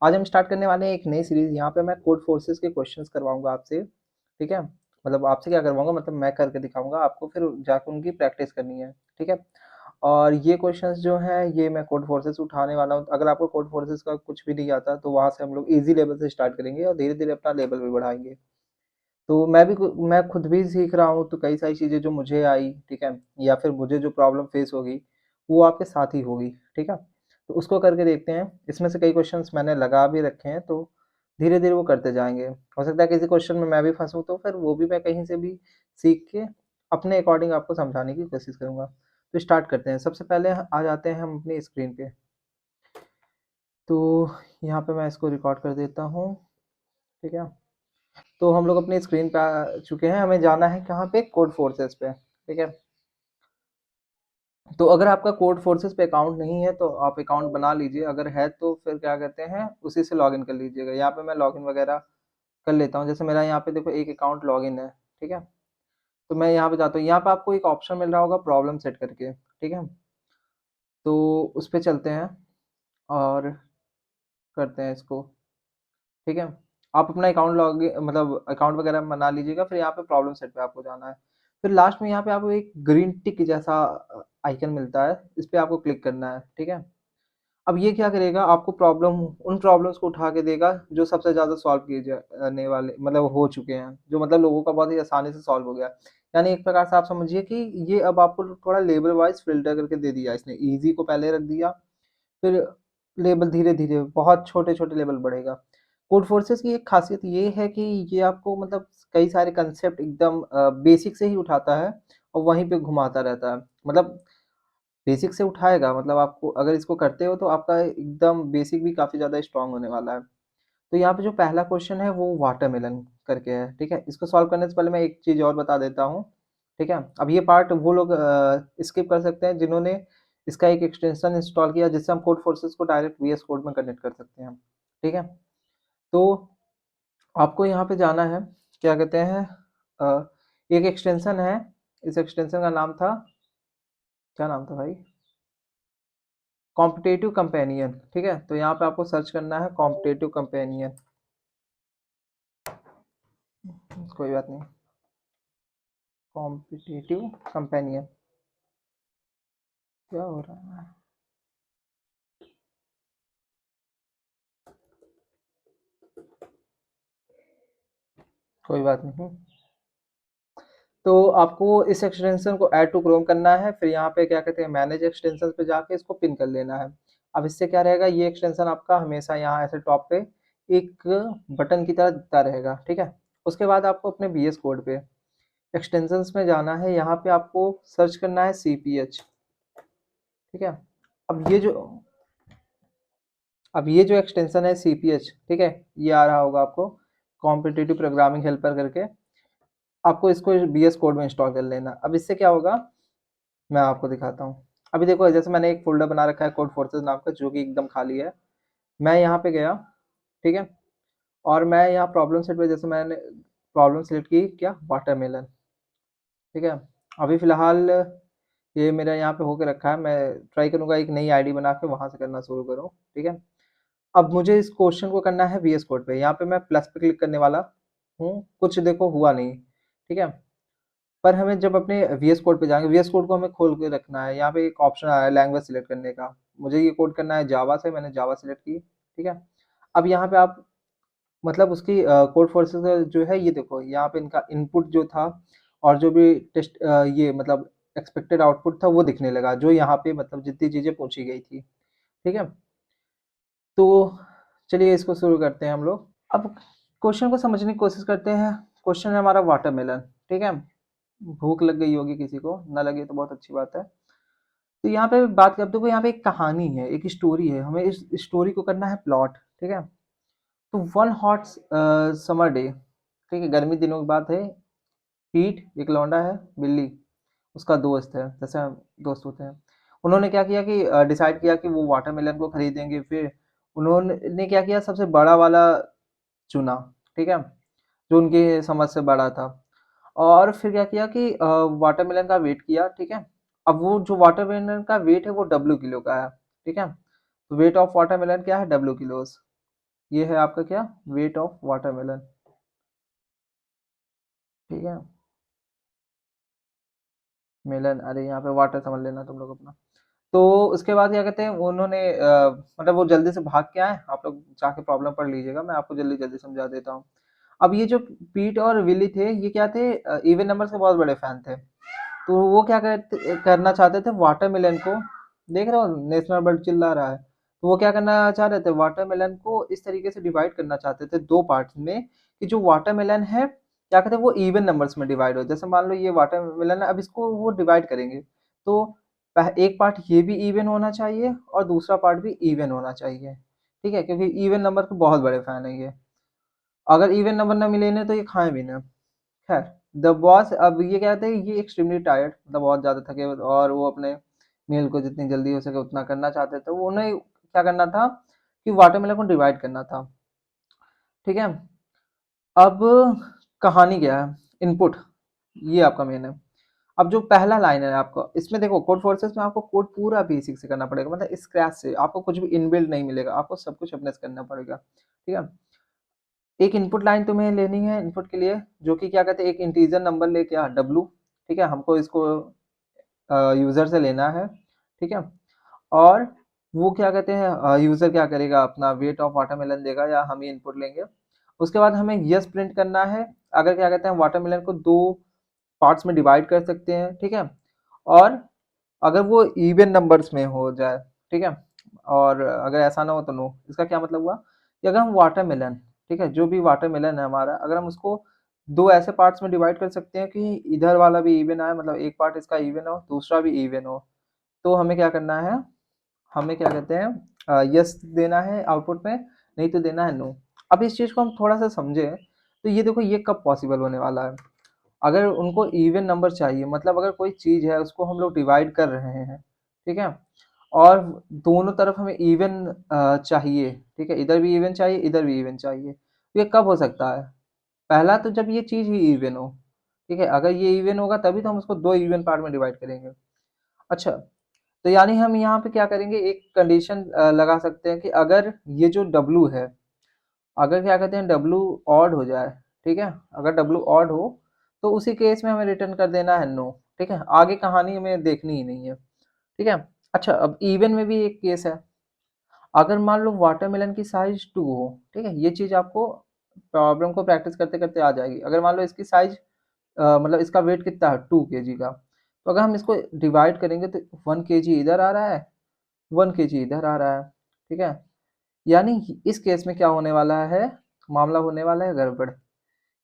आज हम स्टार्ट करने वाले हैं एक नई सीरीज़। यहाँ पे मैं कोड फोर्सेस के क्वेश्चंस करवाऊँगा आपसे, ठीक है? मतलब आपसे क्या करवाऊँगा, मतलब मैं करके दिखाऊँगा आपको, फिर जाके उनकी प्रैक्टिस करनी है, ठीक है? और ये क्वेश्चंस जो हैं ये मैं कोड फोर्सेस उठाने वाला हूँ। अगर आपको कोड फोर्सेस का कुछ भी नहीं आता तो वहाँ से हम लोग ईज़ी लेवल से स्टार्ट करेंगे और धीरे-धीरे अपना लेवल भी बढ़ाएँगे। तो मैं खुद भी सीख रहा हूँ, तो कई सारी चीज़ें जो मुझे आई, ठीक है? या फिर मुझे जो प्रॉब्लम फेस होगी, वो आपके साथ ही होगी, ठीक है? तो उसको करके देखते हैं। इसमें से कई क्वेश्चन्स मैंने लगा भी रखे हैं, तो धीरे-धीरे वो करते जाएँगे। हो सकता है किसी क्वेश्चन में मैं भी फँसूँ, तो फिर वो भी मैं कहीं से भी सीख के अपने अकॉर्डिंग आपको समझाने की कोशिश करूँगा। तो स्टार्ट करते हैं। सबसे पहले आ जाते हैं हम अपनी स्क्रीन पे। तो यहाँ पे मैं इसको रिकॉर्ड कर देता हूँ, ठीक है? तो हम लोग अपनी स्क्रीन पे आ चुके हैं, हमें जाना है कहाँ पे? कोड फोर्सेस पे, ठीक है? तो अगर आपका कोड फोर्सेस पे अकाउंट नहीं है तो आप अकाउंट बना लीजिए, अगर है तो फिर क्या कहते हैं उसी से लॉगिन कर लीजिएगा। यहाँ पे मैं लॉगिन वगैरह कर लेता हूँ, जैसे मेरा यहाँ पे देखो एक अकाउंट लॉगिन है, ठीक है? तो मैं यहाँ पे जाता हूँ, यहाँ पे आपको एक ऑप्शन मिल रहा होगा प्रॉब्लम सेट करके, ठीक है? तो उस पे चलते हैं और करते हैं इसको, ठीक है? आप अपना अकाउंट मतलब अकाउंट वगैरह बना लीजिएगा, फिर यहाँ पे प्रॉब्लम सेट पे आपको जाना है। फिर लास्ट में यहाँ पे आपको एक ग्रीन टिक जैसा आइकन मिलता है, इस पे आपको क्लिक करना है, ठीक है? अब ये क्या करेगा, आपको उन प्रॉब्लम्स को उठा के देगा जो सबसे ज़्यादा सॉल्व किए जाने वाले मतलब हो चुके हैं, जो मतलब लोगों का बहुत ही आसानी से सॉल्व हो गया। यानी एक प्रकार से आप समझिए कि ये अब आपको थोड़ा लेवल वाइज़ फ़िल्टर करके दे दिया इसने, ईज़ी को पहले रख दिया, फिर लेवल धीरे-धीरे बहुत छोटे-छोटे लेवल बढ़ेगा। कोड फोर्सेस की एक ख़ासियत ये है कि ये आपको मतलब कई सारे कंसेप्ट एकदम बेसिक से ही उठाता है और वहीं पे घुमाता रहता है। मतलब बेसिक से उठाएगा, मतलब आपको अगर इसको करते हो तो आपका एकदम बेसिक भी काफ़ी ज़्यादा स्ट्रॉन्ग होने वाला है। तो यहाँ पे जो पहला क्वेश्चन है वो वाटरमेलन करके है, ठीक है? इसको सॉल्व करने से पहले मैं एक चीज़ और बता देता हूँ, ठीक है? अब ये पार्ट वो लोग स्किप कर सकते हैं जिन्होंने इसका एक एक्सटेंशन इंस्टॉल किया जिससे हम कोड फोर्सेस को डायरेक्ट वीएस कोड में कनेक्ट कर सकते हैं, ठीक है? तो आपको यहाँ पे जाना है, क्या कहते हैं एक एक्सटेंशन है, इस एक्सटेंशन का नाम था, क्या नाम था भाई? कॉम्पिटिटिव कंपेनियन, ठीक है? तो यहाँ पे आपको सर्च करना है कॉम्पिटिटिव कंपेनियन, कोई बात नहीं, कॉम्पिटिटिव कंपेनियन। क्या हो रहा है? कोई बात नहीं। तो आपको इस एक्सटेंशन को ऐड टू क्रोम करना है, फिर यहाँ पे क्या कहते हैं मैनेज एक्सटेंशन पे जाके इसको पिन कर लेना है। अब इससे क्या रहेगा, ये एक्सटेंशन आपका हमेशा यहाँ ऐसे टॉप पे एक बटन की तरह दिखता रहेगा, ठीक है? उसके बाद आपको अपने बीएस कोड पे एक्सटेंशंस में जाना है, यहाँ पे आपको सर्च करना है सीपीएच, ठीक है? अब ये जो अब ये जो एक्सटेंशन है सीपीएच, ठीक है, ये आ रहा होगा आपको कॉम्पिटिटिव प्रोग्रामिंग हेल्पर करके, आपको इसको बीएस कोड में इंस्टॉल कर लेना। अब इससे क्या होगा मैं आपको दिखाता हूँ। अभी देखो जैसे मैंने एक फोल्डर बना रखा है कोड फोर्सेस नाम का जो कि एकदम खाली है। मैं यहाँ पे गया, ठीक है, और मैं यहाँ प्रॉब्लम सेट पे जैसे मैंने प्रॉब्लम सेलेक्ट की क्या वाटरमेलन, ठीक है? अभी फिलहाल ये मेरा यहाँ पे होके रखा है, मैं ट्राई करूँगा एक नई आईडी बना के वहाँ से करना शुरू करूँ, ठीक है? अब मुझे इस क्वेश्चन को करना है वीएस कोड पे, यहाँ पे मैं प्लस पे क्लिक करने वाला हूँ, कुछ देखो हुआ नहीं, ठीक है? पर हमें जब अपने वीएस कोड पे जाएंगे, वीएस कोड को हमें खोल के रखना है, यहाँ पे एक ऑप्शन आया है लैंग्वेज सिलेक्ट करने का, मुझे ये कोड करना है जावा से, मैंने जावा सिलेक्ट की, ठीक है? अब यहाँ पे आप मतलब उसकी कोड फोर्सेस जो है ये देखो, यहाँ पे इनका इनपुट जो था और जो भी टेस्ट ये मतलब एक्सपेक्टेड आउटपुट था वो दिखने लगा, जो यहाँ पे मतलब जितनी चीज़ें पूछी गई थी, ठीक है? तो चलिए इसको शुरू करते हैं हम लोग। अब क्वेश्चन को समझने की कोशिश करते हैं। क्वेश्चन है हमारा वाटरमेलन, ठीक है? भूख लग गई होगी किसी को, ना लगे तो बहुत अच्छी बात है। तो यहाँ पे बात करते हुए यहाँ पे एक कहानी है, एक स्टोरी है, हमें इस स्टोरी को करना है प्लॉट, ठीक है? तो वन हॉट समर डे, ठीक है, गर्मी दिनों की बात है। पीट एक लौंडा है, बिल्ली उसका दोस्त है, जैसे हम दोस्त होते हैं। उन्होंने क्या किया कि डिसाइड किया कि वो वाटरमेलन को खरीदेंगे, फिर उन्होंने क्या किया सबसे बड़ा वाला चुना, ठीक है, जो उनकी समझ से बड़ा था। और फिर क्या किया कि वाटरमेलन का वेट किया, ठीक है? अब वो जो वाटरमेलन का वेट है वो डब्ल्यू किलो का है, ठीक है? तो वेट ऑफ वाटरमेलन क्या है, डब्ल्यू किलोस। ये है आपका क्या, वेट ऑफ वाटरमेलन, ठीक है। मेलन, अरे यहाँ पे वाटर समझ लेना तुम लोग अपना। तो उसके बाद क्या कहते हैं उन्होंने मतलब वो जल्दी से भाग के आए, आप लोग जाके प्रॉब्लम पढ़ लीजिएगा, मैं आपको जल्दी जल्दी समझा देता हूँ। अब ये जो पीट और विली थे, ये क्या थे, इवन नंबर्स के बहुत बड़े फैन थे। तो वो क्या करना चाहते थे वाटरमेलन को, देख रहे हो नेशनल बर्ड चिल्ला रहा है, तो वो क्या करना चाह रहे थे, वाटरमेलन को इस तरीके से डिवाइड करना चाहते थे दो पार्ट्स में, कि जो वाटरमेलन है क्या कहते हैं वो इवन नंबर्स में डिवाइड हो। जैसे मान लो ये वाटरमेलन है, अब इसको वो डिवाइड करेंगे, तो एक पार्ट ये भी इवन होना चाहिए और दूसरा पार्ट भी इवन होना चाहिए, ठीक है, क्योंकि इवन नंबर के बहुत बड़े फैन है ये। अगर इवन नंबर ना मिले इन्हें तो ये खाएं भी ना। खैर, द बॉस अब ये कहते हैं ये एक्सट्रीमली टायर्ड, मतलब बहुत ज़्यादा थके हुए, और वो अपने मील को जितनी जल्दी हो सके उतना करना चाहते थे। वो उन्हें क्या करना था कि वाटरमेलन को डिवाइड करना था, ठीक है। अब कहानी क्या है, इनपुट, ये आपका मेन है। अब जो पहला लाइन है आपको इसमें देखो, कोड फोर्सेस में आपको कोड पूरा बेसिक से करना पड़ेगा, मतलब स्क्रैच से, आपको कुछ भी इनबिल्ड नहीं मिलेगा, आपको सब कुछ अपने से करना पड़ेगा, ठीक है। एक इनपुट लाइन तुम्हें लेनी है इनपुट के लिए, जो कि क्या कहते हैं एक इंटीजर नंबर लेके आ डब्लू, ठीक है, हमको इसको यूजर से लेना है, ठीक है। और वो क्या कहते हैं यूजर क्या करेगा, अपना वेट ऑफ वाटरमेलन देगा या हम ही इनपुट लेंगे। उसके बाद हमें यस प्रिंट करना है, अगर क्या कहते हैं वाटरमेलन को दो पार्ट्स में डिवाइड कर सकते हैं, ठीक है। और अगर वो इवन नंबर्स में हो जाए, ठीक है, और अगर ऐसा ना हो तो नो। इसका क्या मतलब हुआ कि अगर हम वाटरमेलन, ठीक है, जो भी वाटरमेलन है हमारा, अगर हम उसको दो ऐसे पार्ट्स में डिवाइड कर सकते हैं कि इधर वाला भी इवन आए, मतलब एक पार्ट इसका इवन हो दूसरा भी इवन हो, तो हमें क्या करना है, हमें क्या कहते हैं यस देना है आउटपुट में, नहीं तो देना है नो। अब इस चीज़ को हम थोड़ा सा समझें, तो ये देखो ये कब पॉसिबल होने वाला है, अगर उनको इवन नंबर चाहिए, मतलब अगर कोई चीज़ है उसको हम लोग डिवाइड कर रहे हैं, ठीक है, और दोनों तरफ हमें इवन चाहिए, ठीक है, इधर भी इवन चाहिए इधर भी इवन चाहिए, तो ये कब हो सकता है, पहला तो जब ये चीज़ ही इवन हो, ठीक है, अगर ये इवन होगा तभी तो हम उसको दो इवन पार्ट में डिवाइड करेंगे। अच्छा, तो यानी हम यहाँ पे क्या करेंगे, एक कंडीशन लगा सकते हैं कि अगर ये जो डब्लू है, अगर क्या कहते हैं डब्लू ऑड हो जाए, ठीक है, अगर डब्लू ऑड हो तो उसी केस में हमें रिटर्न कर देना है नो, ठीक है, आगे कहानी हमें देखनी ही नहीं है, ठीक है। अच्छा, अब इवन में भी एक केस है, अगर मान लो वाटरमेलन की साइज 2 हो, ठीक है, ये चीज़ आपको प्रॉब्लम को प्रैक्टिस करते करते आ जाएगी। अगर मान लो इसकी साइज मतलब इसका वेट कितना है 2 kg का, तो अगर हम इसको डिवाइड करेंगे तो 1 kg इधर आ रहा है, 1 kg इधर आ रहा है, ठीक है। यानी इस केस में क्या होने वाला है, मामला होने वाला है गड़बड़।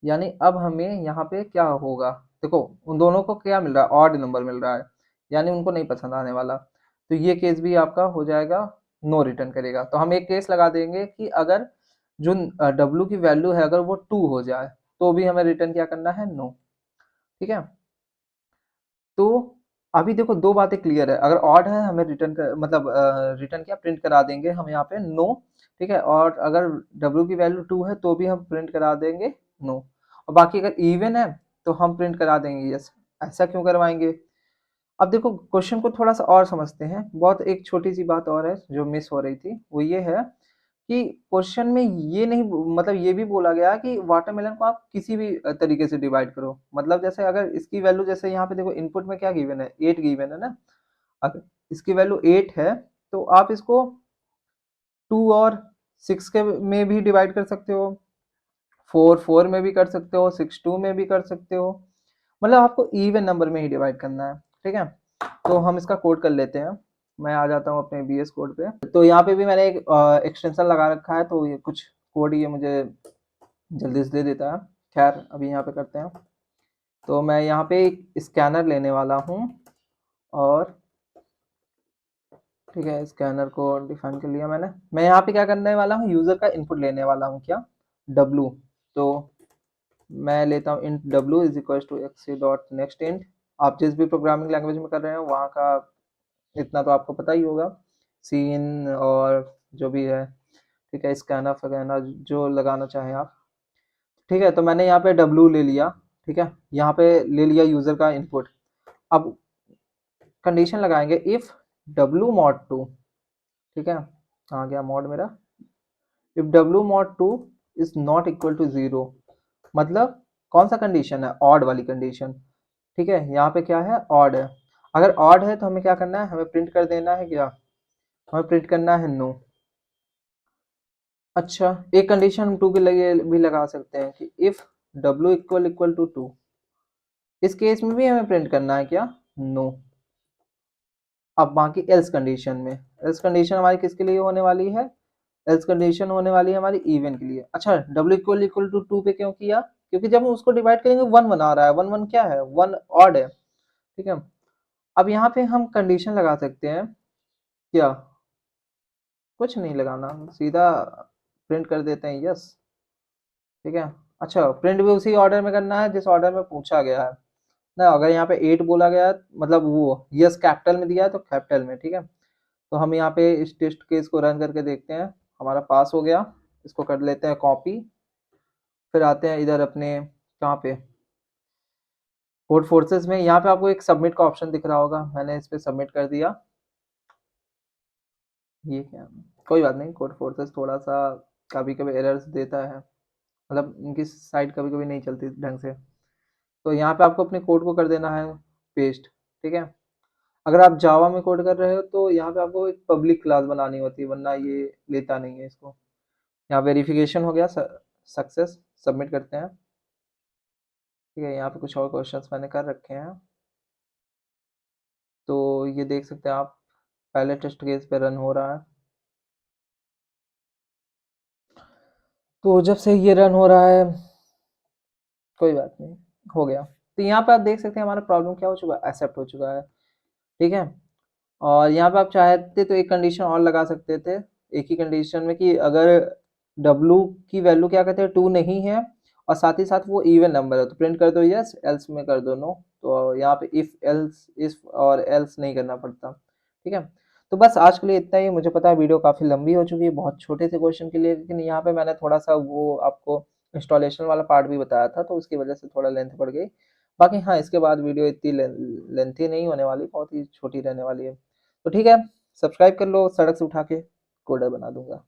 यानी अब हमें यहाँ पे क्या होगा, देखो उन दोनों को क्या मिल रहा है, ऑड नंबर मिल रहा है, यानी उनको नहीं पसंद आने वाला, तो ये केस भी आपका हो जाएगा, नो रिटर्न करेगा। तो हम एक केस लगा देंगे कि अगर जो डब्लू की वैल्यू है अगर वो 2 हो जाए तो भी हमें रिटर्न क्या करना है, नो, ठीक है। तो अभी देखो दो बातें क्लियर है, अगर ऑड है हमें रिटर्न कर मतलब रिटर्न क्या प्रिंट करा देंगे हम यहाँ पे नो, ठीक है, और अगर डब्ल्यू की वैल्यू 2 है तो भी हम प्रिंट करा देंगे नो, और बाकी अगर इवन है तो हम प्रिंट करा देंगे यस। ऐसा क्यों करवाएंगे, अब देखो क्वेश्चन को थोड़ा सा और समझते हैं, बहुत एक छोटी सी बात और है जो मिस हो रही थी, वो ये है कि क्वेश्चन में ये नहीं मतलब ये भी बोला गया कि वाटरमेलन को आप किसी भी तरीके से डिवाइड करो, मतलब जैसे अगर इसकी वैल्यू जैसे यहाँ पे देखो इनपुट में क्या गिवन है, 8 गिवन है ना, अगर इसकी वैल्यू 8 है तो आप इसको 2 और 6 के में भी डिवाइड कर सकते हो, 4 4 में भी कर सकते हो, 6 2 में भी कर सकते हो, मतलब आपको इवन नंबर में ही डिवाइड करना है, ठीक है। तो हम इसका कोड कर लेते हैं, मैं आ जाता हूँ अपने बीएस कोड पे, तो यहाँ पे भी मैंने एक एक्सटेंशन लगा रखा है, तो ये कुछ कोड ये मुझे जल्दी से दे देता है। खैर अभी यहाँ पे करते हैं, तो मैं यहाँ पे एक स्कैनर लेने वाला हूँ, और ठीक है स्कैनर को डिफाइन कर लिया मैंने। मैं यहाँ पे क्या करने वाला हूँ, यूजर का इनपुट लेने वाला हूँ, क्या, डब्लू। तो मैं लेता हूँ int W is equal to X dot next int. आप जिस भी प्रोग्रामिंग लैंग्वेज में कर रहे हो वहाँ का इतना तो आपको पता ही होगा, सीन और जो भी है, ठीक है, स्कैनर वगैरह जो लगाना चाहें आप, ठीक है। तो मैंने यहाँ पे डब्लू ले लिया, ठीक है, यहाँ पे ले लिया यूजर का इनपुट। अब कंडीशन लगाएंगे इफ डब्लू मॉड 2, ठीक है, कहाँ गया मॉड मेरा, if w mod 2 is not equal to 0, मतलब कौन सा कंडीशन है, ऑड वाली कंडीशन, ठीक है। यहाँ पे क्या है, ऑड है। अगर ऑड है तो हमें क्या करना है, हमें प्रिंट कर देना है क्या, हमें प्रिंट करना है नो। अच्छा, एक कंडीशन हम 2 के लिए भी लगा सकते हैं कि इफ w इक्वल टू 2, इस केस में भी हमें प्रिंट करना है क्या, नो। अब बाकी एल्स कंडीशन में, एल्स कंडीशन हमारी किसके लिए होने वाली है, एल्स कंडीशन होने वाली है हमारी इवन के लिए। अच्छा, w इक्वल टू 2 पे क्यों किया, क्योंकि जब हम उसको डिवाइड करेंगे 1 1 आ रहा है, 1 1 क्या है, 1 ऑड है, ठीक है। अब यहाँ पे हम कंडीशन लगा सकते हैं क्या, कुछ नहीं लगाना, सीधा प्रिंट कर देते हैं यस, ठीक है। अच्छा, प्रिंट भी उसी ऑर्डर में करना है जिस ऑर्डर में पूछा गया है ना। अगर यहाँ पे 8 बोला गया है, मतलब वो यस कैपिटल में दिया है तो कैपिटल में, ठीक है। तो हम यहाँ पे इस टेस्ट केस को रन करके देखते हैं, हमारा पास हो गया। इसको कर लेते हैं कॉपी, फिर आते हैं इधर अपने कहाँ पे, कोड फोर्सेस में। यहाँ पे आपको एक सबमिट का ऑप्शन दिख रहा होगा, मैंने इस पे सबमिट कर दिया। ये क्या, कोई बात नहीं, कोड फोर्सेस थोड़ा सा कभी कभी एरर्स देता है, मतलब इनकी साइट कभी कभी नहीं चलती ढंग से। तो यहाँ पे आपको अपने कोड को कर देना है पेस्ट, ठीक है। अगर आप जावा में कोड कर रहे हो तो यहाँ पे आपको एक पब्लिक क्लास बनानी होती है, वरना ये लेता नहीं है इसको। यहाँ वेरिफिकेशन हो गया, सक्सेस, सबमिट करते हैं, ठीक है। यहाँ पे कुछ और क्वेश्चंस मैंने कर रखे हैं, तो ये देख सकते हैं आप, पहले टेस्ट केस पे रन हो रहा है। तो जब से ये रन हो रहा है, कोई बात नहीं, हो गया। तो यहाँ पे आप देख सकते हैं हमारा प्रॉब्लम क्या हो चुका है, एक्सेप्ट हो चुका है, ठीक है। और यहाँ पे आप चाहते तो एक कंडीशन और लगा सकते थे, एक ही कंडीशन में, कि अगर w की वैल्यू क्या कहते हैं 2 नहीं है और साथ ही साथ वो इवन नंबर है तो प्रिंट कर दो यस, एल्स में कर दो नो। तो यहाँ पे इफ एल्स, इफ और एल्स नहीं करना पड़ता, ठीक है। तो बस आज के लिए इतना ही। मुझे पता है वीडियो काफ़ी लंबी हो चुकी है बहुत छोटे से क्वेश्चन के लिए, लेकिन यहाँ पे मैंने थोड़ा सा वो आपको इंस्टॉलेशन वाला पार्ट भी बताया था, तो उसकी वजह से थोड़ा लेंथ पड़ गई। बाकी हाँ, इसके बाद वीडियो इतनी लेंथी नहीं होने वाली, बहुत ही छोटी रहने वाली है। तो ठीक है, सब्सक्राइब कर लो, सड़क से उठा के कोडर बना दूंगा।